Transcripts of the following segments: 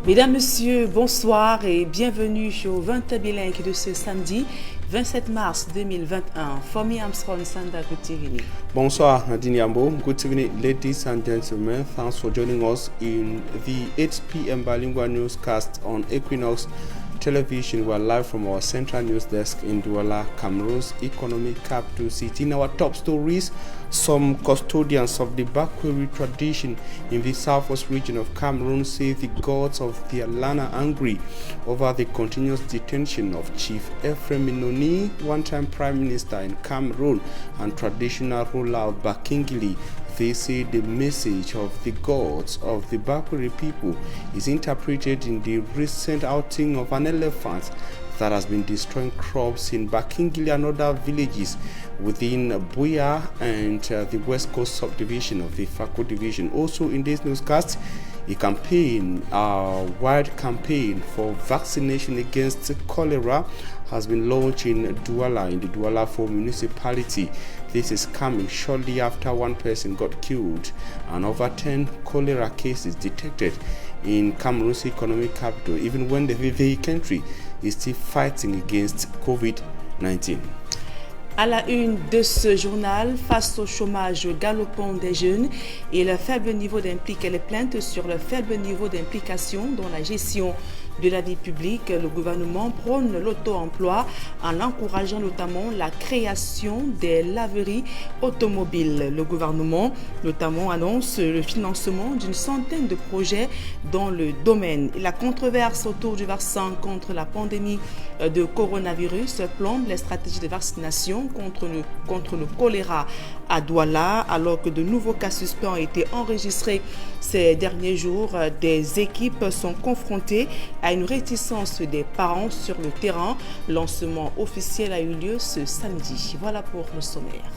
Mesdames, Messieurs, bonsoir et bienvenue au 20 bilingue de ce samedi 27 mars 2021. Fomi Armstrong Sanda, good evening. Bonsoir Nadine Yambo. Good evening, ladies and gentlemen. Thanks for joining us in the 8 p.m. bilingual newscast on Equinox Television. We are live from our central news desk in Douala, Cameroon's economic capital city. In our top stories, some custodians of the Bakweri tradition in the southwest region of Cameroon say the gods of their land are angry over the continuous detention of Chief Ephraim Inoni, one-time prime minister in Cameroon, and traditional ruler of Bakingili. They say the message of the gods of the Bakweri people is interpreted in the recent outing of an elephant that has been destroying crops in Bakingili and other villages within Buya and the West Coast subdivision of the Fako division. Also in this newscast, a wide campaign for vaccination against cholera has been launched in Douala, in the Douala 4 municipality. This is coming shortly after one person got killed and over 10 cholera cases detected in Cameroon's economic capital, even when the country is still fighting against COVID-19. À la une de ce journal, face au chômage galopant des jeunes et le faible niveau les plaintes sur le faible niveau d'implication dans la gestion de la vie publique, le gouvernement prône l'auto-emploi en encourageant notamment la création des laveries automobiles. Le gouvernement notamment annonce le financement d'une centaine de projets dans le domaine. La controverse autour du vaccin contre la pandémie de coronavirus plombe les stratégies de vaccination contre le choléra à Douala, alors que de nouveaux cas suspects ont été enregistrés ces derniers jours. Des équipes sont confrontées à une réticence des parents sur le terrain. Lancement officiel a eu lieu ce samedi. Voilà pour le sommaire.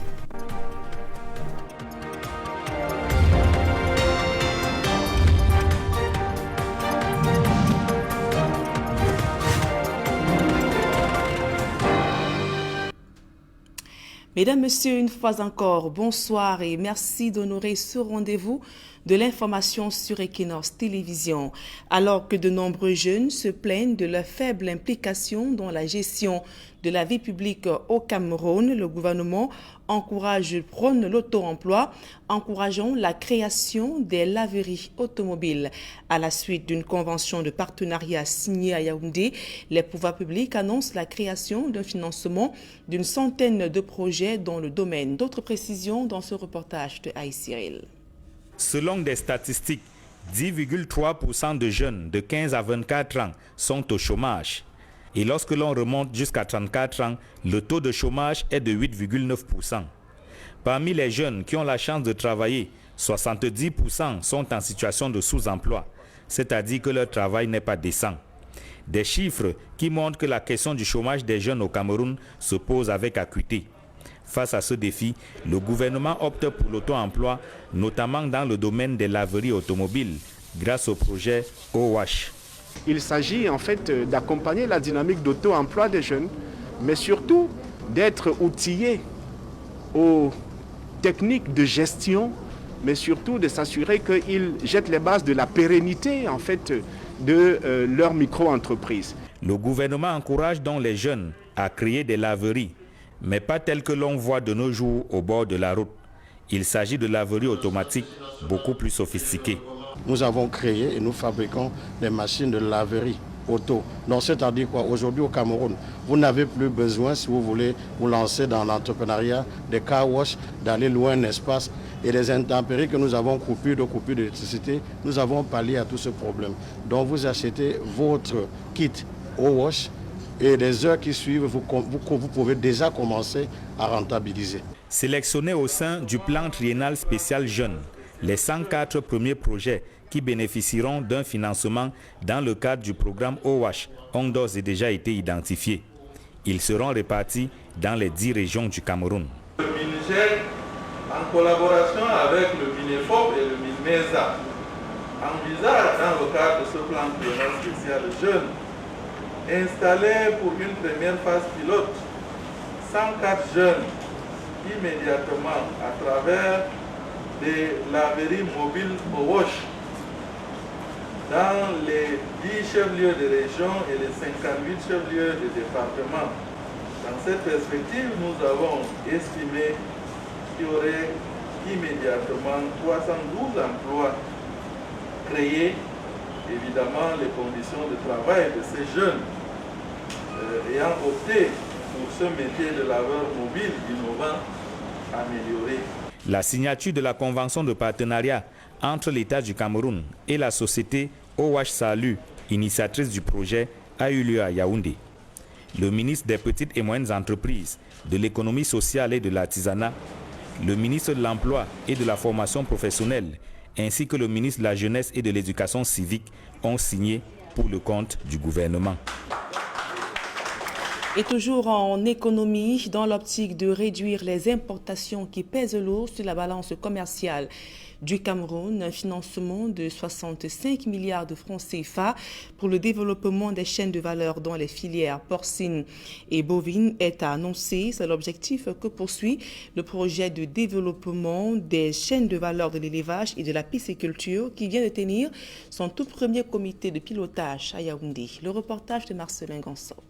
Mesdames, Messieurs, une fois encore, bonsoir et merci d'honorer ce rendez-vous de l'information sur Equinox Télévision. Alors que de nombreux jeunes se plaignent de leur faible implication dans la gestion de la vie publique au Cameroun, le gouvernement prône l'auto-emploi, encourageant la création des laveries automobiles. À la suite d'une convention de partenariat signée à Yaoundé, les pouvoirs publics annoncent la création d'un financement d'une centaine de projets dans le domaine. D'autres précisions dans ce reportage de Aïe Cyril. Selon des statistiques, 10,3% de jeunes de 15 à 24 ans sont au chômage. Et lorsque l'on remonte jusqu'à 34 ans, le taux de chômage est de 8,9%. Parmi les jeunes qui ont la chance de travailler, 70% sont en situation de sous-emploi, c'est-à-dire que leur travail n'est pas décent. Des chiffres qui montrent que la question du chômage des jeunes au Cameroun se pose avec acuité. Face à ce défi, le gouvernement opte pour l'auto-emploi, notamment dans le domaine des laveries automobiles, grâce au projet OWASH. Il s'agit en fait d'accompagner la dynamique d'auto-emploi des jeunes, mais surtout d'être outillés aux techniques de gestion, mais surtout de s'assurer qu'ils jettent les bases de la pérennité en fait de leur micro-entreprise. Le gouvernement encourage donc les jeunes à créer des laveries, mais pas telles que l'on voit de nos jours au bord de la route. Il s'agit de laveries automatiques beaucoup plus sophistiquées. Nous avons créé et nous fabriquons des machines de laverie auto. Donc c'est-à-dire quoi? Aujourd'hui au Cameroun, vous n'avez plus besoin, si vous voulez vous lancer dans l'entrepreneuriat, des car wash, d'aller loin un espace et les intempéries que nous avons coupure d'électricité, nous avons pallié à tout ce problème. Donc vous achetez votre kit au wash et les heures qui suivent, vous pouvez déjà commencer à rentabiliser. Sélectionnés au sein du plan triennal spécial jeunes, les 104 premiers projets qui bénéficieront d'un financement dans le cadre du programme OWASH ont d'ores et déjà été identifiés. Ils seront répartis dans les 10 régions du Cameroun. Le MINIGEL, en collaboration avec le MINEFOP et le MINMESA, envisage dans le cadre de ce plan triennal spécial jeunes installer pour une première phase pilote 104 jeunes immédiatement à travers des laveries mobiles au WASH dans les 10 chefs-lieux de région et les 58 chefs-lieux de département. Dans cette perspective, nous avons estimé qu'il y aurait immédiatement 312 emplois créés, évidemment les conditions de travail de ces jeunes ayant opté pour ce métier de laveur mobile innovant amélioré. La signature de la convention de partenariat entre l'État du Cameroun et la société OH Salut, initiatrice du projet, a eu lieu à Yaoundé. Le ministre des Petites et Moyennes Entreprises, de l'Économie sociale et de l'Artisanat, le ministre de l'Emploi et de la Formation professionnelle, ainsi que le ministre de la Jeunesse et de l'Éducation civique ont signé pour le compte du gouvernement. Et toujours en économie, dans l'optique de réduire les importations qui pèsent lourd sur la balance commerciale du Cameroun, un financement de 65 milliards de francs CFA pour le développement des chaînes de valeur dans les filières porcines et bovines est annoncé. C'est l'objectif que poursuit le projet de développement des chaînes de valeur de l'élevage et de la pisciculture qui vient de tenir son tout premier comité de pilotage à Yaoundé. Le reportage de Marcelin Gansop.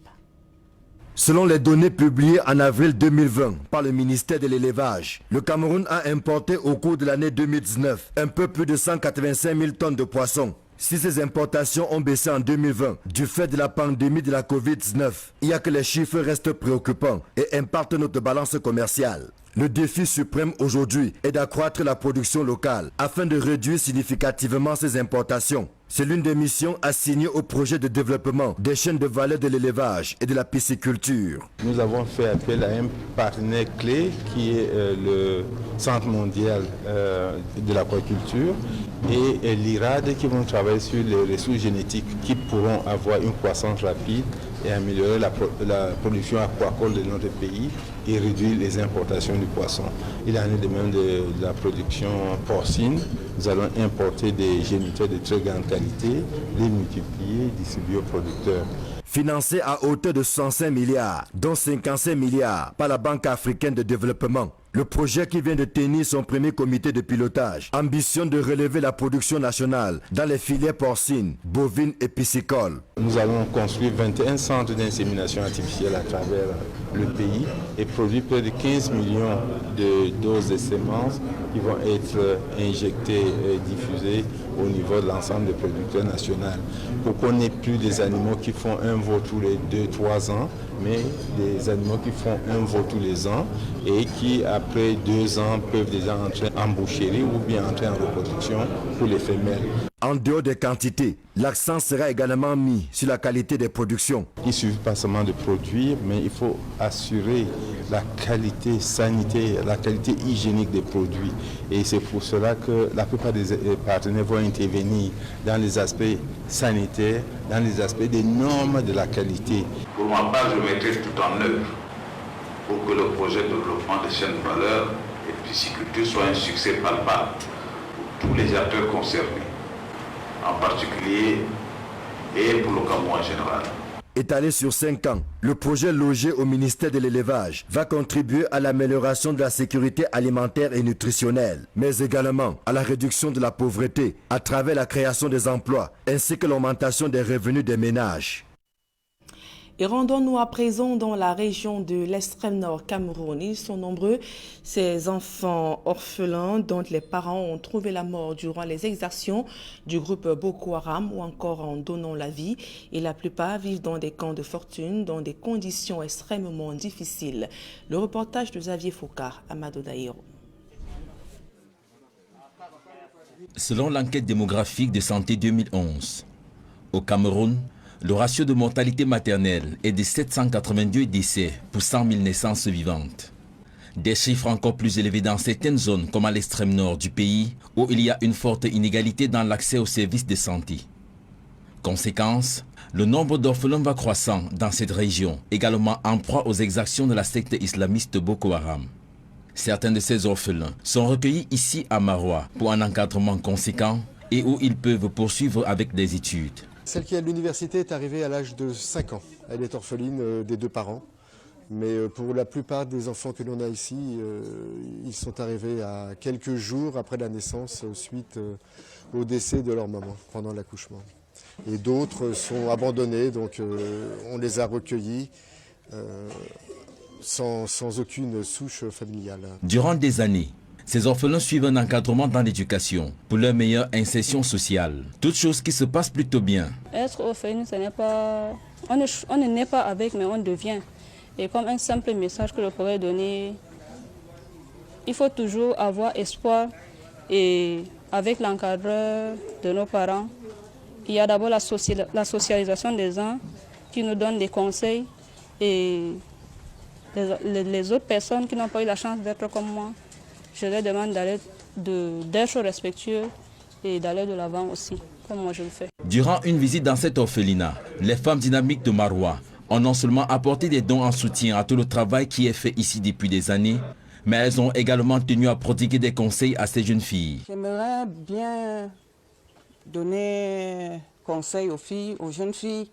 Selon les données publiées en avril 2020 par le ministère de l'Élevage, le Cameroun a importé au cours de l'année 2019 un peu plus de 185 000 tonnes de poissons. Si ces importations ont baissé en 2020 du fait de la pandémie de la Covid-19, il y a que les chiffres restent préoccupants et impactent notre balance commerciale. Le défi suprême aujourd'hui est d'accroître la production locale afin de réduire significativement ces importations. C'est l'une des missions assignées au projet de développement des chaînes de valeur de l'élevage et de la pisciculture. Nous avons fait appel à un partenaire clé qui est le Centre mondial de l'aquaculture et l'IRAD qui vont travailler sur les ressources génétiques qui pourront avoir une croissance rapide et améliorer la production aquacole de notre pays et réduire les importations du poisson. Il en est de même de la production porcine. Nous allons importer des géniteurs de très grande qualité, les multiplier et distribuer aux producteurs. Financé à hauteur de 105 milliards, dont 55 milliards par la Banque africaine de développement. Le projet qui vient de tenir son premier comité de pilotage ambitionne de relever la production nationale dans les filières porcines, bovines et piscicoles. Nous allons construire 21 centres d'insémination artificielle à travers le pays et produire près de 15 millions de doses de semences qui vont être injectées et diffusées au niveau de l'ensemble des producteurs nationaux. Pour qu'on n'ait plus des animaux qui font un veau tous les 2-3 ans, mais des animaux qui font un veau tous les ans et qui, après 2 ans, peuvent déjà entrer en boucherie ou bien entrer en reproduction pour les femelles. En dehors des quantités, l'accent sera également mis sur la qualité des productions. Il ne suffit pas seulement de produire, mais il faut assurer la qualité sanitaire, la qualité hygiénique des produits. Et c'est pour cela que la plupart des partenaires vont intervenir dans les aspects sanitaires, dans les aspects des normes de la qualité. Pour ma part, je mettrai tout en œuvre pour que le projet de développement des chaînes de valeur et de pisciculture soit un succès palpable pour tous les acteurs concernés, en particulier et pour le Cameroun en général. Étalé sur 5 ans, le projet logé au ministère de l'Élevage va contribuer à l'amélioration de la sécurité alimentaire et nutritionnelle, mais également à la réduction de la pauvreté à travers la création des emplois ainsi que l'augmentation des revenus des ménages. Et rendons-nous à présent dans la région de l'extrême nord Cameroun. Ils sont nombreux, ces enfants orphelins dont les parents ont trouvé la mort durant les exactions du groupe Boko Haram ou encore en donnant la vie. Et la plupart vivent dans des camps de fortune, dans des conditions extrêmement difficiles. Le reportage de Xavier Foucault, Amadou Daïro. Selon l'enquête démographique de santé 2011, au Cameroun, le ratio de mortalité maternelle est de 782 décès pour 100 000 naissances vivantes. Des chiffres encore plus élevés dans certaines zones comme à l'extrême nord du pays où il y a une forte inégalité dans l'accès aux services de santé. Conséquence, le nombre d'orphelins va croissant dans cette région, également en proie aux exactions de la secte islamiste Boko Haram. Certains de ces orphelins sont recueillis ici à Maroua pour un encadrement conséquent et où ils peuvent poursuivre avec des études. Celle qui est à l'université est arrivée à l'âge de 5 ans. Elle est orpheline des 2 parents. Mais pour la plupart des enfants que l'on a ici, ils sont arrivés à quelques jours après la naissance suite au décès de leur maman pendant l'accouchement. Et d'autres sont abandonnés, donc on les a recueillis sans aucune souche familiale. Durant des années, ces orphelins suivent un encadrement dans l'éducation pour leur meilleure insertion sociale. Toute chose qui se passe plutôt bien. Être orphelin, ce n'est pas... On ne naît pas avec, mais on devient. Et comme un simple message que je pourrais donner, il faut toujours avoir espoir. Et avec l'encadreur de nos parents, il y a d'abord la socialisation des uns qui nous donnent des conseils. Et les autres personnes qui n'ont pas eu la chance d'être comme moi, je leur demande d'être respectueux et d'aller de l'avant aussi, comme moi je le fais. Durant une visite dans cet orphelinat, les femmes dynamiques de Maroua ont non seulement apporté des dons en soutien à tout le travail qui est fait ici depuis des années, mais elles ont également tenu à prodiguer des conseils à ces jeunes filles. J'aimerais bien donner conseil aux filles, aux jeunes filles.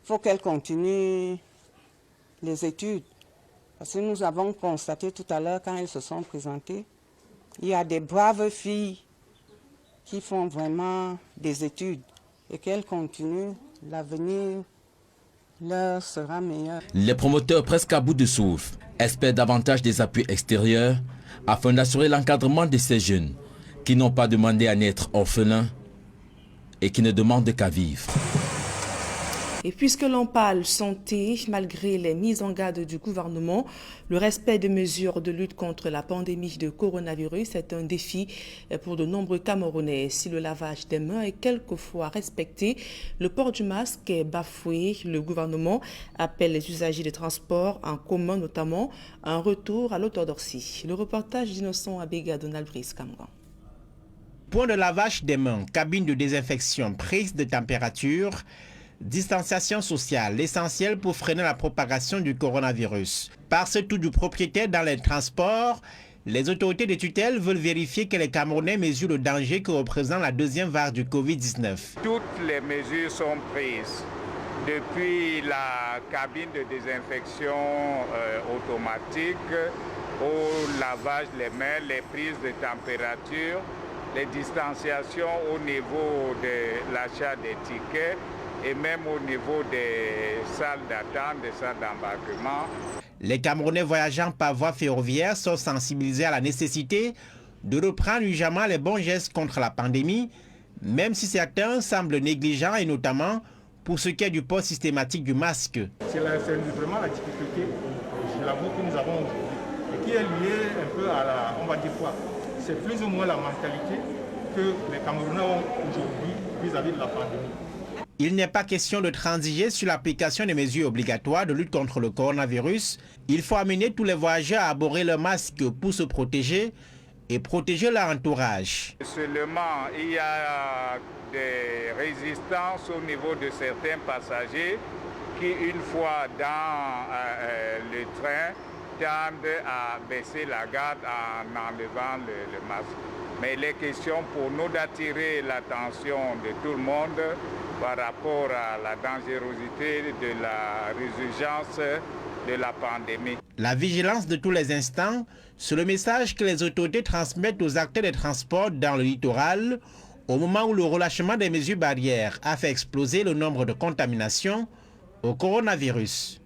Il faut qu'elles continuent les études. Parce que nous avons constaté tout à l'heure, quand elles se sont présentées, il y a des braves filles qui font vraiment des études et qu'elles continuent, l'avenir leur sera meilleur. Les promoteurs, presque à bout de souffle, espèrent davantage des appuis extérieurs afin d'assurer l'encadrement de ces jeunes qui n'ont pas demandé à naître orphelins et qui ne demandent qu'à vivre. Et puisque l'on parle santé, malgré les mises en garde du gouvernement, le respect des mesures de lutte contre la pandémie de coronavirus est un défi pour de nombreux Camerounais. Si le lavage des mains est quelquefois respecté, le port du masque est bafoué. Le gouvernement appelle les usagers des transports en commun notamment à un retour à l'orthodoxie. Le reportage d'Innocent Abega Donald Brice Cameron. Point de lavage des mains, cabine de désinfection, prise de température, distanciation sociale, l'essentiel pour freiner la propagation du coronavirus. Par ce tout du propriétaire dans les transports, les autorités de tutelle veulent vérifier que les Camerounais mesurent le danger que représente la deuxième vague du Covid-19. Toutes les mesures sont prises, depuis la cabine de désinfection automatique, au lavage des mains, les prises de température, les distanciations au niveau de l'achat des tickets, et même au niveau des salles d'attente, des salles d'embarquement. Les Camerounais voyageant par voie ferroviaire sont sensibilisés à la nécessité de reprendre urgemment les bons gestes contre la pandémie, même si certains semblent négligents, et notamment pour ce qui est du port systématique du masque. C'est vraiment la difficulté, je l'avoue, que nous avons aujourd'hui, et qui est liée un peu à la, on va dire quoi, c'est plus ou moins la mentalité que les Camerounais ont aujourd'hui vis-à-vis de la pandémie. Il n'est pas question de transiger sur l'application des mesures obligatoires de lutte contre le coronavirus. Il faut amener tous les voyageurs à arborer leur masque pour se protéger et protéger leur entourage. Seulement, il y a des résistances au niveau de certains passagers qui, une fois dans le train, tendent à baisser la garde en enlevant le masque. Mais il est question pour nous d'attirer l'attention de tout le monde par rapport à la dangerosité de la résurgence de la pandémie. La vigilance de tous les instants, c'est le message que les autorités transmettent aux acteurs des transports dans le littoral au moment où le relâchement des mesures barrières a fait exploser le nombre de contaminations au coronavirus.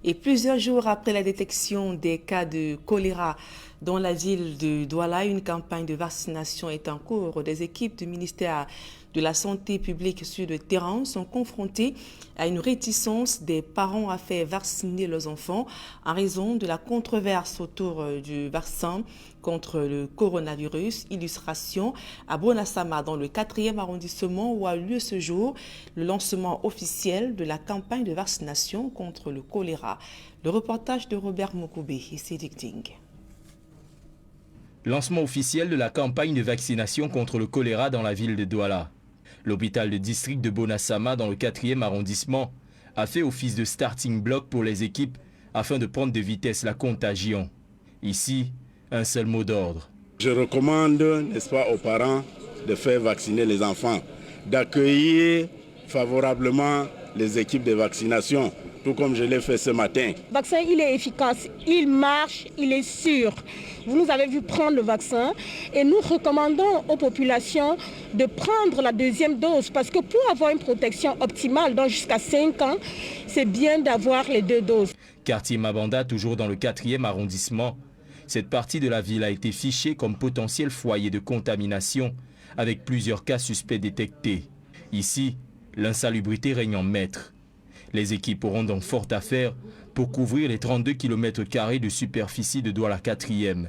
Et plusieurs jours après la détection des cas de choléra dans la ville de Douala, une campagne de vaccination est en cours. Des équipes du ministère de la Santé publique sur le terrain sont confrontées à une réticence des parents à faire vacciner leurs enfants en raison de la controverse autour du vaccin contre le coronavirus. Illustration à Bonassama, dans le 4e arrondissement, où a lieu ce jour le lancement officiel de la campagne de vaccination contre le choléra. Le reportage de Robert Mokoubé et Cédric Ding. Lancement officiel de la campagne de vaccination contre le choléra dans la ville de Douala. L'hôpital de district de Bonassama, dans le 4e arrondissement, a fait office de starting block pour les équipes afin de prendre de vitesse la contagion. Ici, un seul mot d'ordre. Je recommande, n'est-ce pas, aux parents de faire vacciner les enfants, d'accueillir favorablement les équipes de vaccination tout comme je l'ai fait ce matin. Le vaccin, il est efficace, il marche, il est sûr. Vous nous avez vu prendre le vaccin et nous recommandons aux populations de prendre la deuxième dose parce que pour avoir une protection optimale, donc jusqu'à 5 ans, c'est bien d'avoir les 2 doses. Quartier Mabanda, toujours dans le 4e arrondissement, cette partie de la ville a été fichée comme potentiel foyer de contamination avec plusieurs cas suspects détectés. Ici, l'insalubrité règne en maître. Les équipes auront donc fort à faire pour couvrir les 32 km² de superficie de Douala 4e.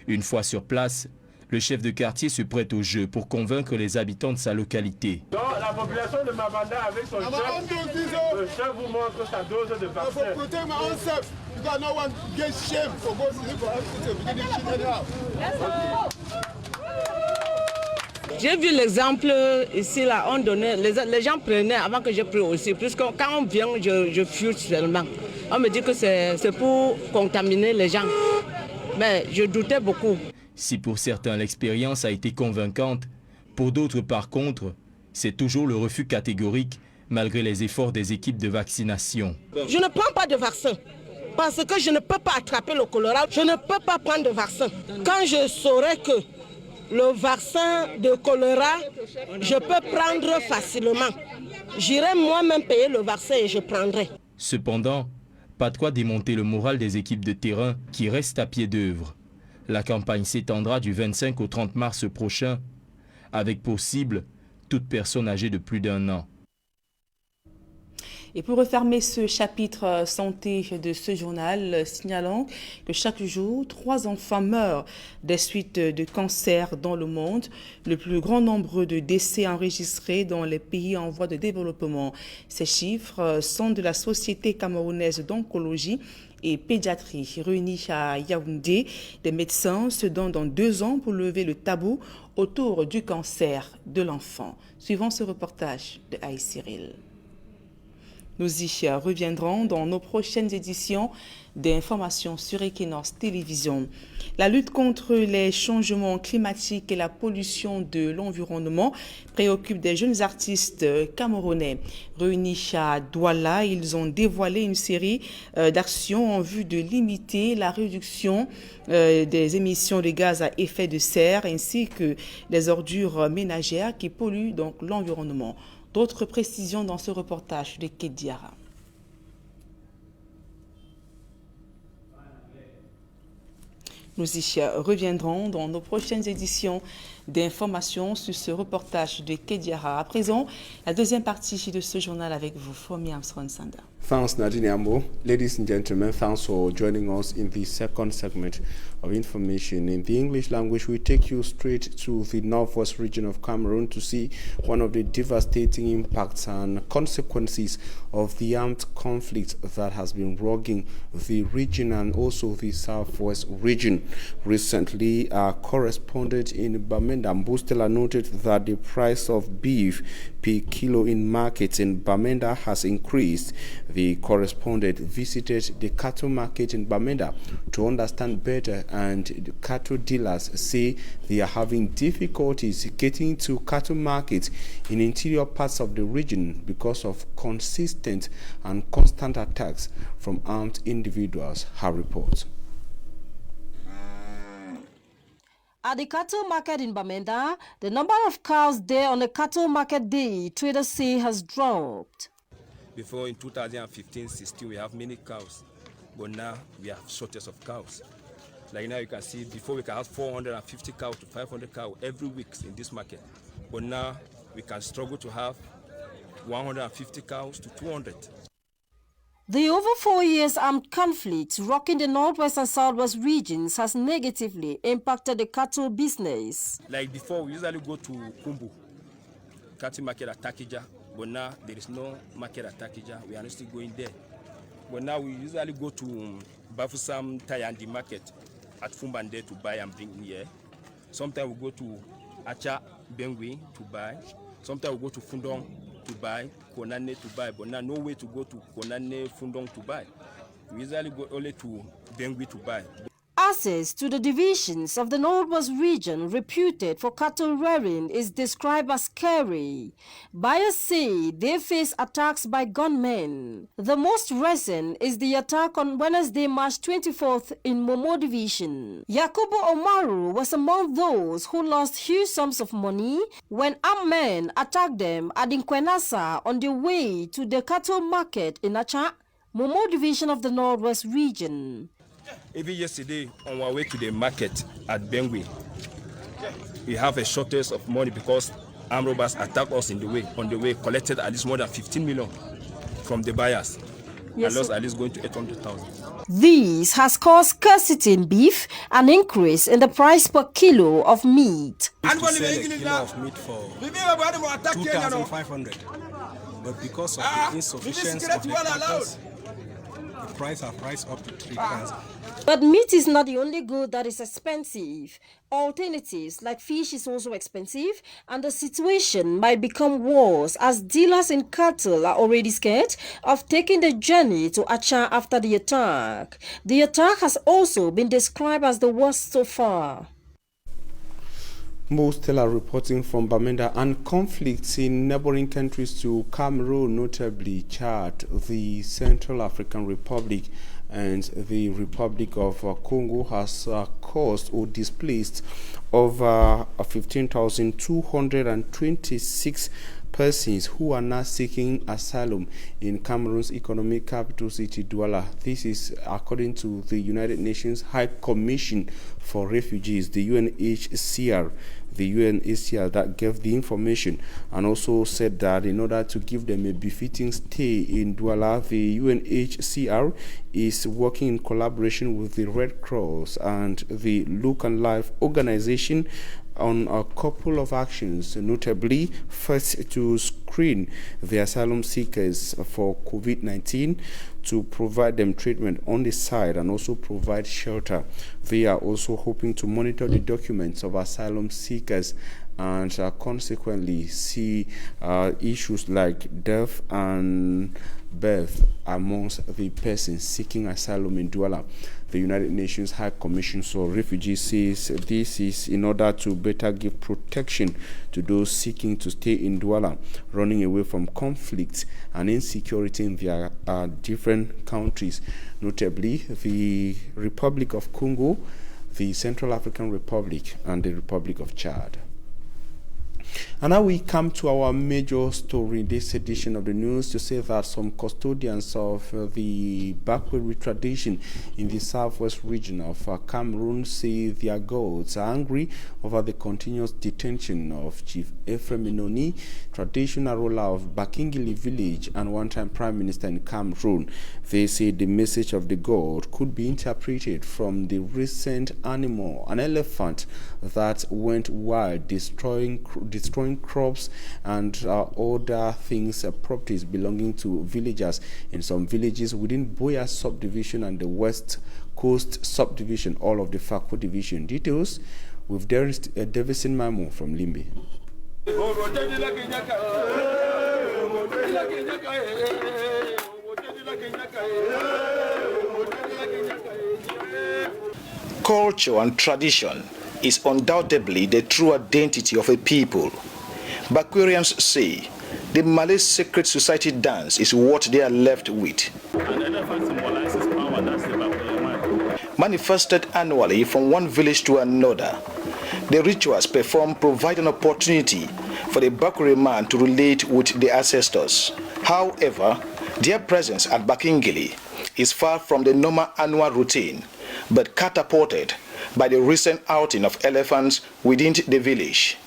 Une fois sur place, le chef de quartier se prête au jeu pour convaincre les habitants de sa localité. Donc la population de Mabanda avec son chef, le chef vous montre sa dose de vaccin. J'ai vu l'exemple ici, là, on donnait, les gens prenaient avant que je prenne aussi, puisque quand on vient, je fuis seulement. On me dit que c'est pour contaminer les gens, mais je doutais beaucoup. Si pour certains l'expérience a été convaincante, pour d'autres par contre, c'est toujours le refus catégorique malgré les efforts des équipes de vaccination. Je ne prends pas de vaccin parce que je ne peux pas attraper le choléra, je ne peux pas prendre de vaccin. Quand je saurais que le vaccin de choléra, je peux prendre facilement. J'irai moi-même payer le vaccin et je prendrai. Cependant, pas de quoi démonter le moral des équipes de terrain qui restent à pied d'œuvre. La campagne s'étendra du 25 au 30 mars prochain, avec pour cible toute personne âgée de plus d'1 an. Et pour refermer ce chapitre santé de ce journal, signalons que chaque jour, 3 enfants meurent des suites de cancer dans le monde, le plus grand nombre de décès enregistrés dans les pays en voie de développement. Ces chiffres sont de la Société camerounaise d'oncologie et pédiatrie. Réunis à Yaoundé, des médecins se donnent dans 2 ans pour lever le tabou autour du cancer de l'enfant. Suivons ce reportage de Aïe Cyril. Nous y reviendrons dans nos prochaines éditions d'informations sur Equinox Télévision. La lutte contre les changements climatiques et la pollution de l'environnement préoccupe des jeunes artistes camerounais. Réunis à Douala, ils ont dévoilé une série d'actions en vue de limiter la réduction des émissions de gaz à effet de serre ainsi que les ordures ménagères qui polluent donc l'environnement. D'autres précisions dans ce reportage de Kediara. Nous y reviendrons dans nos prochaines éditions d'informations sur ce reportage de Kediara. À présent, la deuxième partie de ce journal avec vous, Fomi Armstrong Sanda. Thanks, Nadine Ambo. Ladies and gentlemen, thanks for joining us in the second segment of information. In the English language, we take you straight to the northwest region of Cameroon to see one of the devastating impacts and consequences of the armed conflict that has been rocking the region and also the southwest region. Recently, our correspondent in Bamenda, Mbustela, noted that the price of beef per kilo in markets in Bamenda has increased. The correspondent visited the cattle market in Bamenda to understand better, and the cattle dealers say they are having difficulties getting to cattle markets in interior parts of the region because of consistent and constant attacks from armed individuals, her report. At the cattle market in Bamenda, the number of cows there on a cattle market day, traders say, has dropped. Before in 2015-16, we have many cows, but now we have shortage of cows. Like now you can see, before we can have 450 cows to 500 cows every week in this market, but now we can struggle to have 150 cows to 200. The over 4 years armed conflict rocking the northwest and southwest regions has negatively impacted the cattle business. Like before, we usually go to Kumbu, cattle market at Takija, but now there is no market at Takija. We are not still going there. But now we usually go to Bafusam Tayandi market at Fumbande to buy and bring here. Sometimes we go to Acha Bengui to buy. Sometimes we go to Fundong to buy, Konane to buy, but now no way to go to Konane, Fundong to buy. We usually go only to Bengui to buy. access to the divisions of the Northwest region reputed for cattle rearing is described as scary. Buyers say they face attacks by gunmen. The most recent is the attack on Wednesday, March 24th in Momo Division. Yakubu Omaru was among those who lost huge sums of money when armed men attacked them at Nkwenasa on their way to the cattle market in Acha, Momo Division of the Northwest region. Even yesterday, on our way to the market at Bengui, we have a shortage of money because armed robbers attacked us on the way, collected at least more than 15 million from the buyers. Yes, and lost at least going to 800,000. This has caused scarcity in beef, an increase in the price per kilo of meat. We used to sell a kilo of meat for 2,500, but because of the insufficiency of the carcass, the price has priced up to 3,000. But meat is not the only good that is expensive. Alternatives like fish is also expensive, and the situation might become worse as dealers in cattle are already scared of taking the journey to Acha after the attack. The attack has also been described as the worst so far. Most still are reporting from Bamenda, and conflicts in neighboring countries to Cameroon, notably Chad, the Central African Republic, and the Republic of Congo, has caused or displaced over 15,226 persons who are now seeking asylum in Cameroon's economic capital city, Douala. This is according to the United Nations High Commission for Refugees, the UNHCR. The UNHCR that gave the information, and also said that in order to give them a befitting stay in Douala, the UNHCR is working in collaboration with the Red Cross and the Look and Life organization on a couple of actions, notably first to screen the asylum seekers for COVID-19, to provide them treatment on the side and also provide shelter. They are also hoping to monitor the documents of asylum seekers and consequently see issues like death and birth amongst the persons seeking asylum in Douala. The United Nations High Commission for Refugees says this is in order to better give protection to those seeking to stay in Douala, running away from conflict and insecurity in their different countries, notably the Republic of Congo, the Central African Republic, and the Republic of Chad. And now we come to our major story in this edition of the news, to say that some custodians of the Bakweri tradition in the southwest region of Cameroon say their gods are angry over the continuous detention of Chief Ephraim Inoni, traditional ruler of Bakingili village and one-time prime minister in Cameroon. They say the message of the god could be interpreted from the recent animal, an elephant, that went wild, destroying crops and other things, properties belonging to villagers in some villages within Boya subdivision and the West Coast subdivision, all of the Fako division. Details with Davison Mamo from Limbe. Culture and tradition is undoubtedly the true identity of a people. Bakwerians say the Malay Secret Society dance is what they are left with. Manifested annually from one village to another, the rituals performed provide an opportunity for the Bakweri man to relate with the ancestors. However, their presence at Bakingili is far from the normal annual routine, but catapulted by the recent outing of elephants within the village.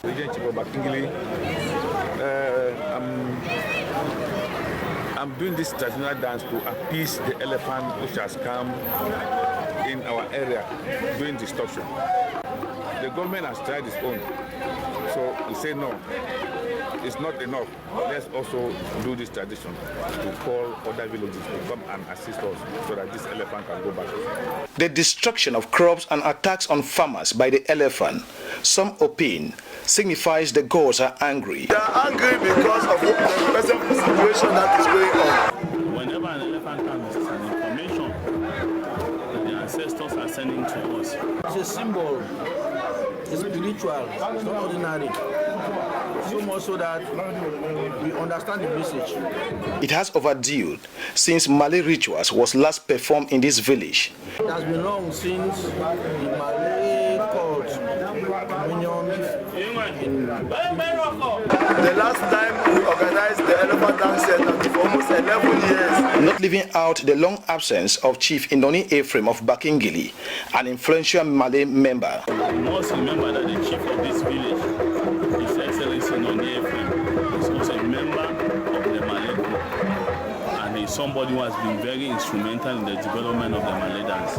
I'm doing this traditional dance to appease the elephant which has come in our area doing destruction. The government has tried its own, so we say no, it's not enough. Let's also do this tradition to call other villages to come and assist us so that this elephant can go back. The destruction of crops and attacks on farmers by the elephant, some opine, signifies the gods are angry. They are angry because of the present situation that is going on. Whenever an elephant comes, it's an information that the ancestors are sending to us. It's a symbol, it's spiritual, it's not ordinary. So much so that we understand the message. It has overdue since Malay rituals was last performed in this village. It has been long since the Malay cult communion in the last time we organized the elephant dance for almost 11 years. Not leaving out the long absence of Chief Indoni Ephraim of Bakingili, an influential Malay member. You must remember that the chief of this village, His Excellency Indoni Ephraim, is also a member of the Malay group, and he's somebody who has been very instrumental in the development of the Malay dance.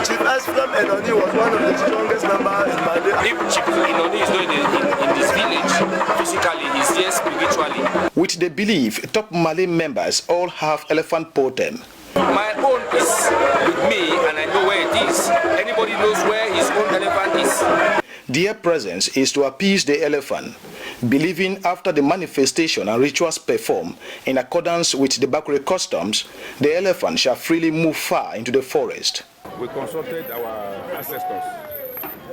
Chief Ephraim Indoni was one of the strongest members in Malay. If Chief Indoni is not in this village, physically, he's here spiritually. With the belief top Malay members all have elephant totem. My own is with me, and I know where it is. Anybody knows where his own elephant is. Their presence is to appease the elephant, believing after the manifestation and rituals performed in accordance with the Bakure customs, the elephant shall freely move far into the forest. We consulted our ancestors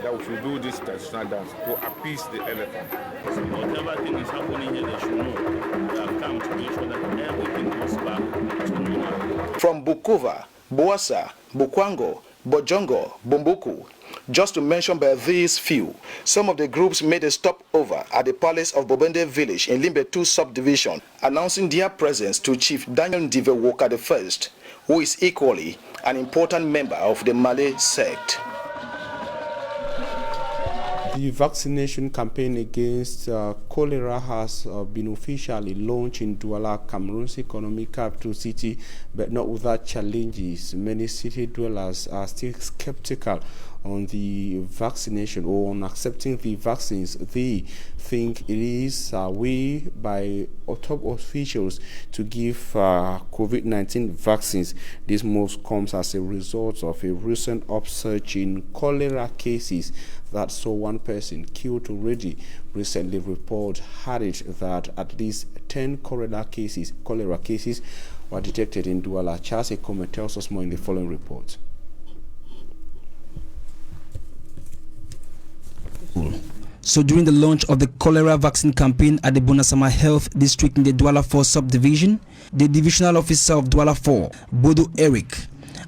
that we should do this traditional dance to appease the elephant. So whatever thing is happening here, they should know. We have come to make sure that everything goes back to normal. From Bukova, Boasa, Bukwango, Bojongo, Bumbuku, just to mention by these few, some of the groups made a stopover at the palace of Bobende village in Limbe 2 subdivision, announcing their presence to Chief Daniel Ndive Woka I, who is equally an important member of the Malay sect. The vaccination campaign against cholera has been officially launched in Douala, Cameroon's economic capital city, but not without challenges. Many city dwellers are still skeptical on the vaccination or on accepting the vaccines. They think it is a way by top officials to give COVID-19 vaccines. This move comes as a result of a recent upsurge in cholera cases that saw one person killed already. Recently, report had it that at least 10 cholera cases were detected in Douala. Charles Ekome tells us more in the following report. So during the launch of the cholera vaccine campaign at the Bonasama Health District in the Douala 4 subdivision, the divisional officer of Douala 4, Bodo Eric,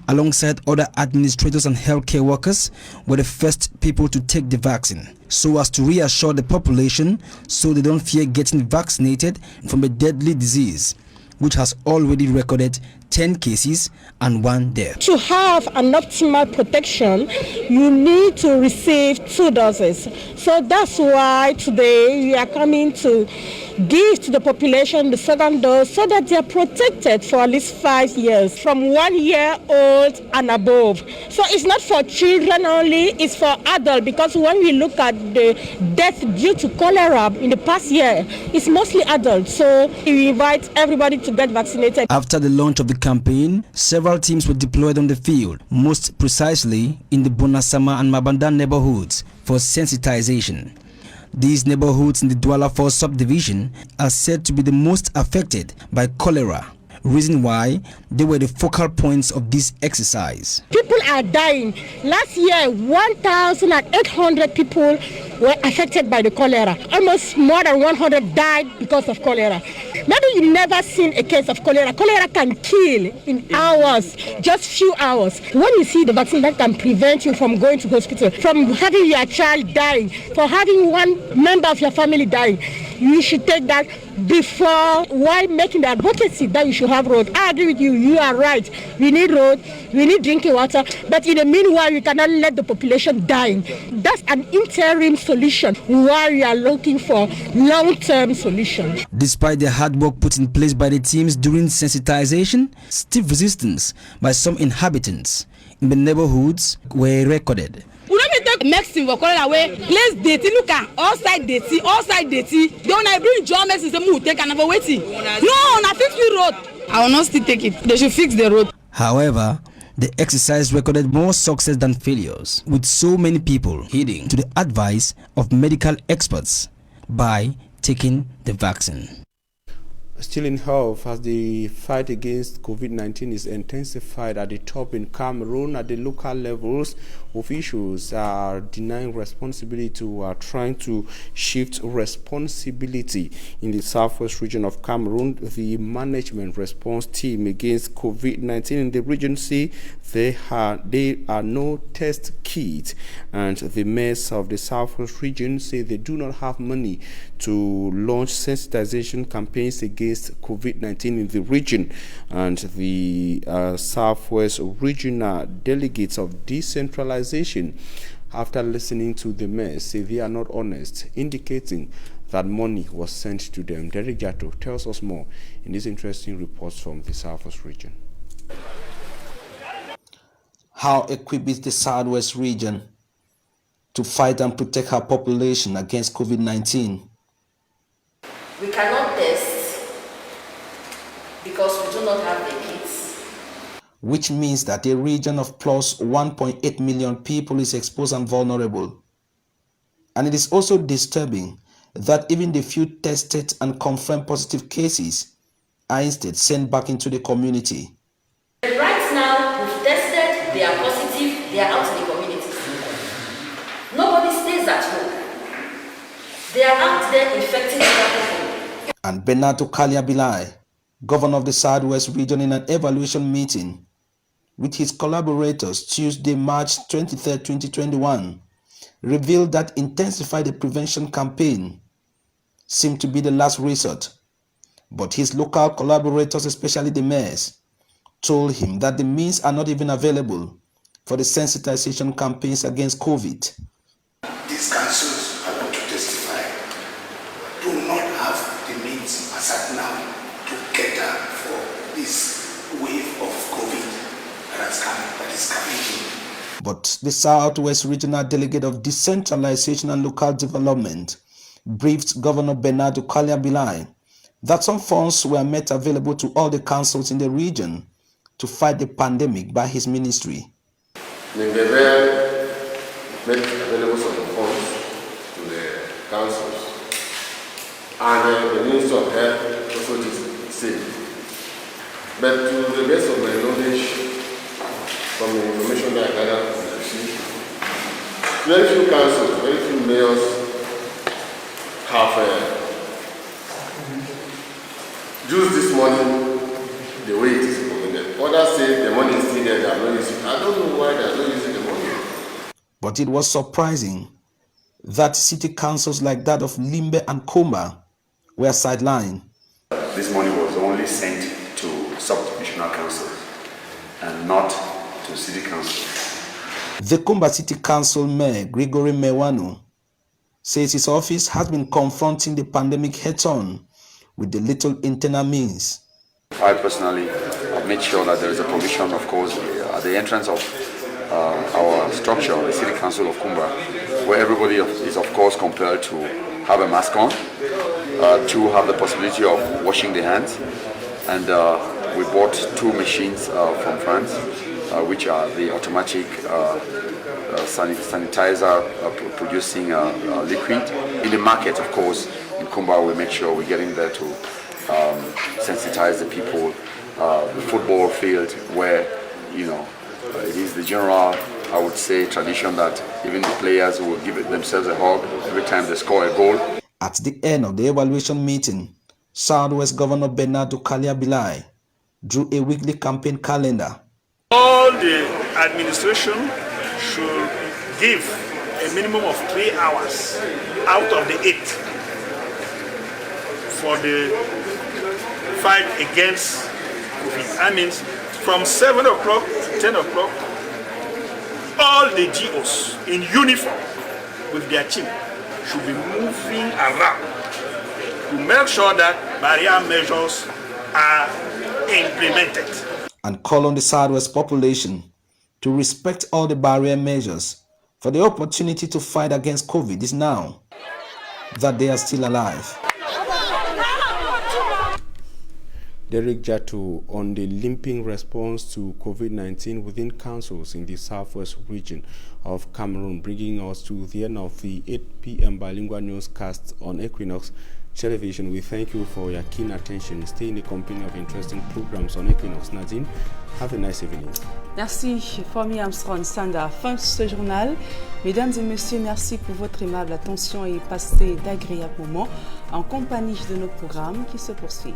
alongside other administrators and healthcare workers, were the first people to take the vaccine, so as to reassure the population so they don't fear getting vaccinated from a deadly disease, which has already recorded 10 cases and 1 death. To have an optimal protection, you need to receive 2 doses. So that's why today we are coming to give to the population the second dose so that they are protected for at least 5 years, from 1 year old and above. So it's not for children only, it's for adults, because when we look at the death due to cholera in the past year, it's mostly adults. So we invite everybody to get vaccinated. After the launch of the campaign, several teams were deployed on the field, most precisely in the Bonasama and Mabanda neighborhoods for sensitization. These neighborhoods in the Douala 4 subdivision are said to be the most affected by cholera, reason why they were the focal points of this exercise. People are dying. Last year, 1,800 people were affected by the cholera. Almost more than 100 died because of cholera. Maybe you've never seen a case of cholera. Cholera can kill in hours, just few hours. When you see the vaccine that can prevent you from going to hospital, from having your child dying, for having one member of your family dying, you should take that before, while making the advocacy that you should have road. I agree with you, you are right. We need road, we need drinking water, but in the meanwhile, we cannot let the population die. That's an interim solution while we are looking for long-term solutions. Despite the hard work put in place by the teams during sensitization, stiff resistance by some inhabitants in the neighborhoods were recorded. We don't take medicine for cholera away. Place dirty, look at all side dirty. Don't I bring John medicine say we take another waiting? No, na fix the road. I will not still take it. They should fix the road. However, the exercise recorded more success than failures, with so many people heeding to the advice of medical experts by taking the vaccine. Still in health, as the fight against COVID-19 is intensified at the top in Cameroon, at the local levels, officials are denying responsibility to trying to shift responsibility in the southwest region of Cameroon. The management response team against COVID-19 in the region say there are no test kits, and the mayors of the southwest region say they do not have money to launch sensitization campaigns against COVID-19 in the region. And the Southwest Regional Delegates of Decentralization, after listening to the mayor, say they are not honest, indicating that money was sent to them. Derek Jato tells us more in these interesting reports from the Southwest region. How equipped is the Southwest region to fight and protect her population against COVID-19? We cannot test because we do not have the kits. Which means that a region of plus 1.8 million people is exposed and vulnerable. And it is also disturbing that even the few tested and confirmed positive cases are instead sent back into the community. Right now, we've tested, they are positive, they are out in the community. Nobody stays at home. They are out there infecting other people. And Bernardo Kaliabilai, governor of the Southwest region, in an evaluation meeting with his collaborators Tuesday, March 23, 2021, revealed that intensify the prevention campaign seemed to be the last resort. But his local collaborators, especially the mayors, told him that the means are not even available for the sensitization campaigns against COVID. These councils, I want to testify, do not have the means as at now to cater for this wave of COVID that is coming in. But the Southwest Regional Delegate of Decentralization and Local Development briefed Governor Bernardo Kaliabilai that some funds were made available to all the councils in the region to fight the pandemic by his ministry. Nimbever made available some funds to the councils, and the Minister of Health also did the same. But to the best of my knowledge, from the information that I gathered from the city, very few councils, very few mayors have used this money the way it is recommended. Others say the money is still there, they are not using it. I don't know why they are not using the money. But it was surprising that city councils like that of Limbe and Komba were sidelined. This money was only sent to sub-divisional councils and not to city council. The Komba City Council Mayor Gregory Mewanu says his office has been confronting the pandemic head-on with the little internal means. I personally have made sure that there is a provision, of course, at the entrance of our structure, the City Council of Kumba, where everybody is, of course, compelled to have a mask on, to have the possibility of washing their hands. And we bought 2 machines from France, which are the automatic sanitizer producing liquid. In the market, of course, in Kumba, we make sure we're getting there to sensitize the people. The football field, where, it is the general, I would say, tradition that even the players will give themselves a hug every time they score a goal. At the end of the evaluation meeting, Southwest Governor Bernardo Kaliabilai drew a weekly campaign calendar. All the administration should give a minimum of 3 hours out of the 8 for the fight against COVID. That means from 7 o'clock to 10 o'clock, all the GOs in uniform with their team should be moving around to make sure that barrier measures are implemented. And call on the Southwest population to respect all the barrier measures, for the opportunity to fight against COVID is now that they are still alive. Derek Jato on the limping response to COVID-19 within councils in the southwest region of Cameroon, bringing us to the end of the 8 p.m. bilingual newscast on Equinox Television. We thank you for your keen attention. Stay in the company of interesting programs on Equinox. Nadine, have a nice evening. Merci, Formi Armstrong Sanda. Fin de ce journal. Mesdames et messieurs, merci pour votre aimable attention et passez d'agréables moments en compagnie de nos programmes qui se poursuivent.